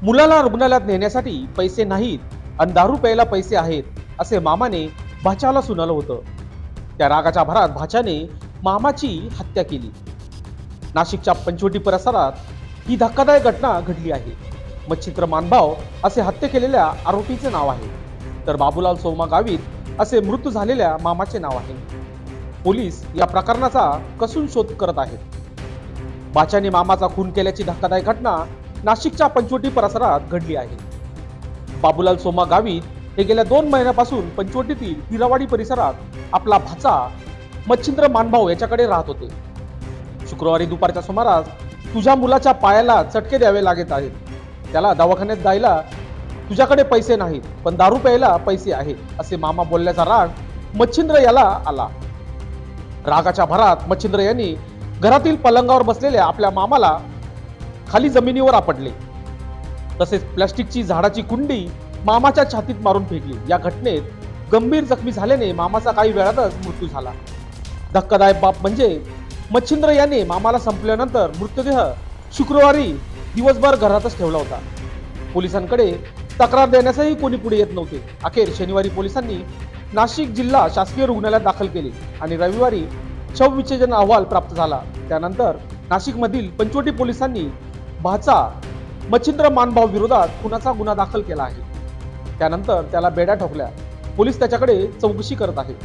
मुलाला रुग्णालयात नेण्यासाठी पैसे नाहीत आणि दारू प्यायला पैसे आहेत असे मामाने भाच्याला सुनावलं होतं. त्या रागाच्या भरात भाच्याने मामाची हत्या केली. नाशिकच्या पंचवटी परिसरात ही धक्कादायक घटना घडली आहे. मच्छिंद्र मानभाव असे हत्या केलेल्या आरोपीचे नाव आहे, तर बाबूलाल सोमा गावित असे मृत्यू झालेल्या मामाचे नाव आहे. पोलीस या प्रकरणाचा कसून शोध करत आहेत. भाच्याने मामाचा खून केल्याची धक्कादायक घटना नाशिकच्या पंचवटी परिसरात घडली आहे. बाबूलाल सोमा गावित हे गेल्या 2 महिन्यापासून पंचवटीतील हिरावाडी परिसरात आपला भाचा मच्छिंद्र मानभाव याच्याकडे राहत होते. शुक्रवारी दुपारच्या सुमारास तुझ्या मुलाच्या पायाला चटके द्यावे लागत आहेत, त्याला दवाखान्यात जायला तुझ्याकडे पैसे नाहीत पण दारू प्यायला पैसे आहेत असे मामा बोलल्याचा राग मच्छिंद्र याला आला. रागाच्या भरात मच्छिंद्र यांनी घरातील पलंगावर बसलेल्या आपल्या मामाला खाली जमिनीवर आपटले. तसेच प्लास्टिकची झाडाची कुंडी मामाच्या छातीत मारून फेकली. या घटनेत गंभीर जखमी झाल्याने मामाचा काही वेळातच मृत्यू झाला. धक्कादायक बाब म्हणजे मच्छिंद्र याने मामाला संपल्यानंतर मृतदेह शुक्रवारी दिवसभर घरातच ठेवला होता. पोलिसांकडे तक्रार देण्यासही कोणी पुढे येत नव्हते. अखेर शनिवारी पोलिसांनी नाशिक जिल्हा शासकीय रुग्णालयात दाखल केले आणि रविवारी शवविच्छेदन अहवाल प्राप्त झाला. त्यानंतर नाशिकमधील पंचवटी पोलिसांनी भाचा मच्छिंद्र मानभाव विरोधात खुनाचा गुन्हा दाखल केला आहे. त्यानंतर त्याला बेड्या ठोकल्या. पोलीस त्याच्याकडे चौकशी करत आहेत.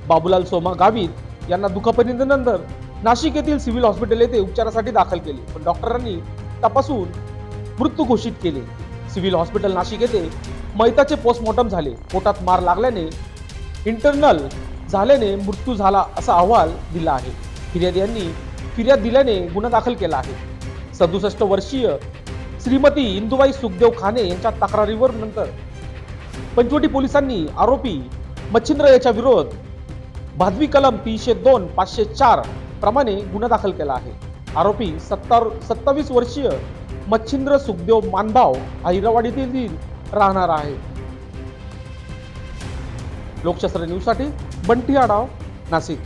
बाबूलाल सोमा गावित यांना दुखापतीनंतर नाशिक येथील सिव्हिल हॉस्पिटल येथे उपचारासाठी दाखल केले, पण डॉक्टरांनी तपासून मृत्यू घोषित केले. सिव्हिल हॉस्पिटल नाशिक येथे मैताचे पोस्टमॉर्टम झाले. पोटात मार लागल्याने इंटरनल झाल्याने मृत्यू झाला असा अहवाल दिला आहे. फिर्यादी फिर्याद दिल्याने गुन्हा दाखल केला आहे. 67 वर्षीय श्रीमती इंदुबाई सुखदेव खाने यांच्या तक्रारीवर नंतर पंचवटी पोलिसांनी आरोपी मच्छिंद्र याच्या विरोध भादवी कलम 302 504 प्रमाणे गुन्हा दाखल केला आहे. आरोपी 27 वर्षीय मच्छिंद्र सुखदेव मानभाव हा हिरावाडीतील राहणार आहे. लोकशास्त्र न्यूजसाठी बंटी आढाव, नाशिक.